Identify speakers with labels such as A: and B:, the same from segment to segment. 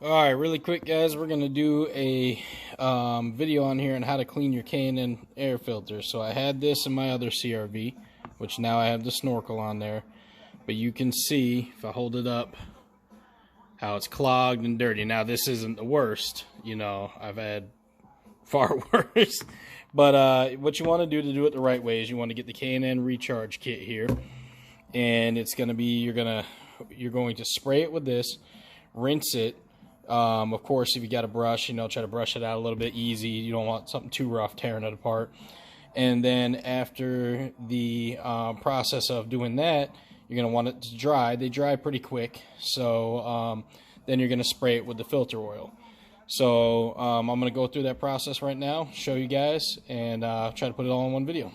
A: Alright, really quick guys, we're going to do a video on here on how to clean your K&N air filter. So I had this in my other CRV, which now I have the snorkel on there. But you can see, if I hold it up, how it's clogged and dirty. Now this isn't the worst, you know, I've had far worse. But what you want to do it the right way is you want to get the K&N recharge kit here. And it's going to be, you're going to spray it with this, rinse it. Of course, if you got a brush, you know, try to brush it out a little bit easy. You don't want something too rough tearing it apart. And then after the process of doing that, you're going to want it to dry. They dry pretty quick. So then you're going to spray it with the filter oil. So I'm going to go through that process right now, show you guys, and try to put it all in one video.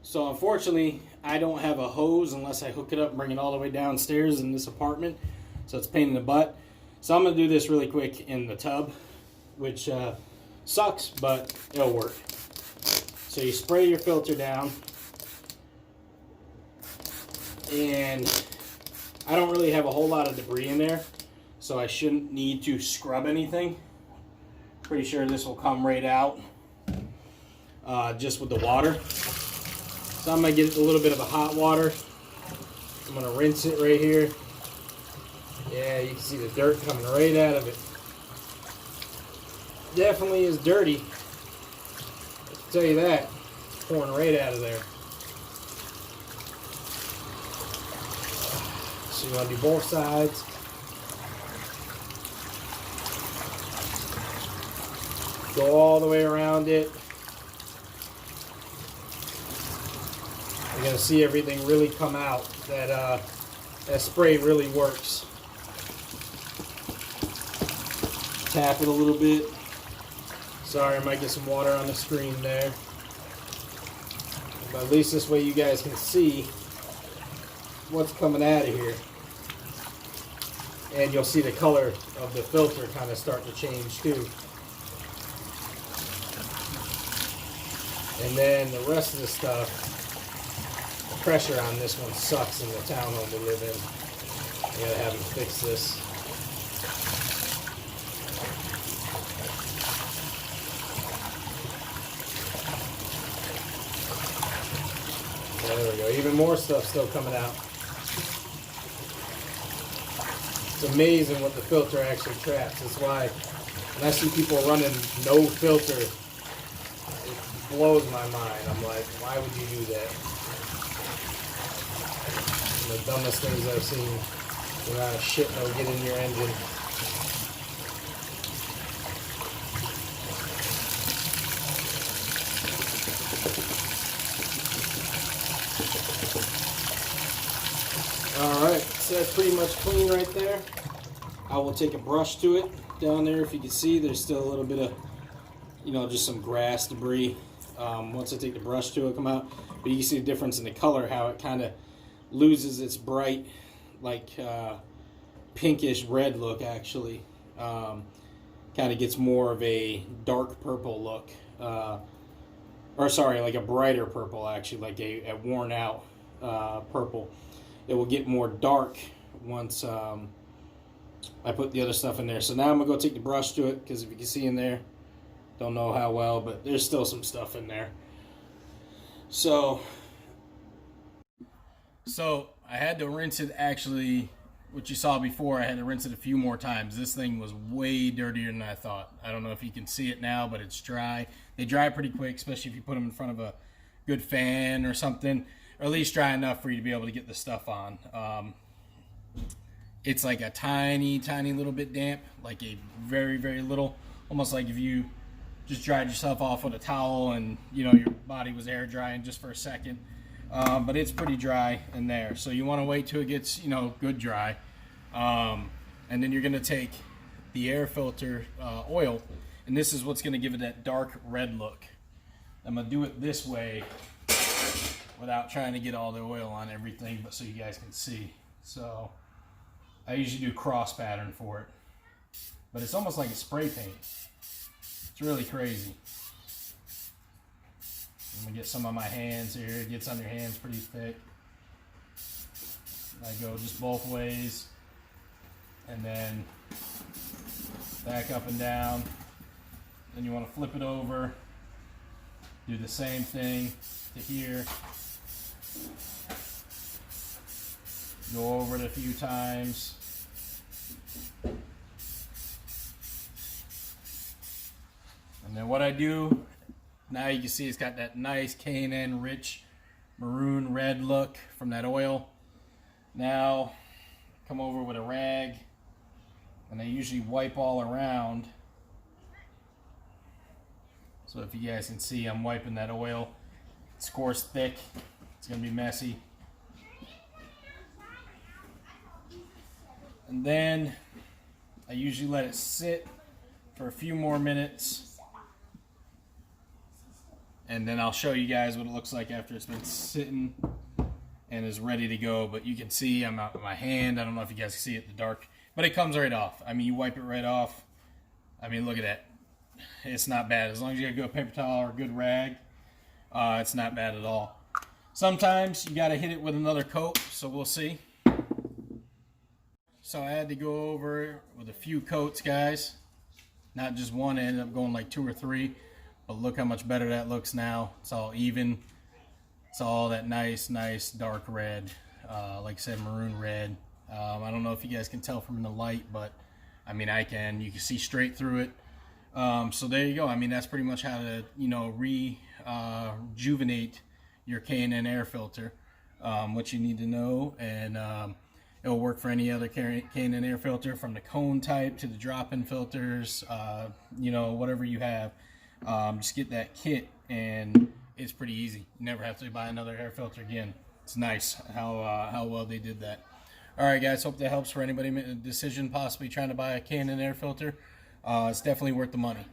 A: So unfortunately, I don't have a hose unless I hook it up and bring it all the way downstairs in this apartment. So it's a pain in the butt. So I'm going to do this really quick in the tub, which sucks, but it'll work. So you spray your filter down, and I don't really have a whole lot of debris in there, so I shouldn't need to scrub anything. Pretty sure this will come right out just with the water. So I'm going to get a little bit of a hot water. I'm going to rinse it right here. Yeah, you can see the dirt coming right out of it. Definitely is dirty. I can tell you that. It's pouring right out of there. So you want to do both sides. Go all the way around it. You're going to see everything really come out. That spray really works. Tap it a little bit. Sorry, I might get some water on the screen there. But at least this way you guys can see what's coming out of here. And you'll see the color of the filter kind of start to change too. And then the rest of the stuff, the pressure on this one sucks in the townhome we live in. I gotta have them fix this. There we go. Even more stuff still coming out. It's amazing what the filter actually traps. That's why when I see people running no filter, it blows my mind. I'm like, why would you do that? One of the dumbest things I've seen. The amount of shit that'll get in your engine. Alright, so that's pretty much clean right there. I will take a brush to it. Down there, if you can see, there's still a little bit of, you know, just some grass debris. Once I take the brush to it, come out. But you can see the difference in the color, how it kind of loses its bright, like, pinkish red look, actually. Kind of gets more of a dark purple look. Or sorry, like a brighter purple, actually, like a worn out purple. It will get more dark once I put the other stuff in there. So now I'm going to go take the brush to it, because if you can see in there, don't know how well, but there's still some stuff in there. So I had to rinse it, actually, what you saw before, I had to rinse it a few more times. This thing was way dirtier than I thought. I don't know if you can see it now, but it's dry. They dry pretty quick, especially if you put them in front of a good fan or something. Or at least dry enough for you to be able to get the stuff on. It's like a tiny, tiny little bit damp, like a very, very little, almost like if you just dried yourself off with a towel and, you know, your body was air drying just for a second. But it's pretty dry in there. So you want to wait till it gets, you know, good dry. And then you're going to take the air filter oil, and this is what's going to give it that dark red look. I'm going to do it this way, without trying to get all the oil on everything, but so you guys can see. So I usually do cross pattern for it, but it's almost like a spray paint. It's really crazy. I'm gonna get some on my hands here. It gets on your hands pretty thick. I go just both ways, and then back up and down. Then you want to flip it over, do the same thing to here. Go over it a few times. And then what I do, now you can see it's got that nice K&N rich maroon red look from that oil. Now, come over with a rag, and I usually wipe all around. So if you guys can see, I'm wiping that oil. It's coarse thick, it's gonna be messy. And then I usually let it sit for a few more minutes, and then I'll show you guys what it looks like after it's been sitting and is ready to go. But you can see I'm out with my hand. I don't know if you guys can see it in the dark, but it comes right off. I mean, you wipe it right off. I mean, look at that. It's not bad. As long as you got a good paper towel or a good rag, it's not bad at all. Sometimes you got to hit it with another coat, so we'll see. So I had to go over it with a few coats, guys. Not just one. I ended up going like 2 or 3. But look how much better that looks now. It's all even. It's all that nice dark red. Like I said, maroon red. I don't know if you guys can tell from the light, but I mean, I can. You can see straight through it. So there you go. I mean, that's pretty much how to, you know, rejuvenate your K&N air filter. What you need to know, and it'll work for any other K&N air filter, from the cone type to the drop-in filters, you know, whatever you have. Just get that kit, and it's pretty easy. You never have to buy another air filter again. It's nice how well they did that. All right, guys, hope that helps for anybody making a decision possibly trying to buy a K&N air filter. It's definitely worth the money.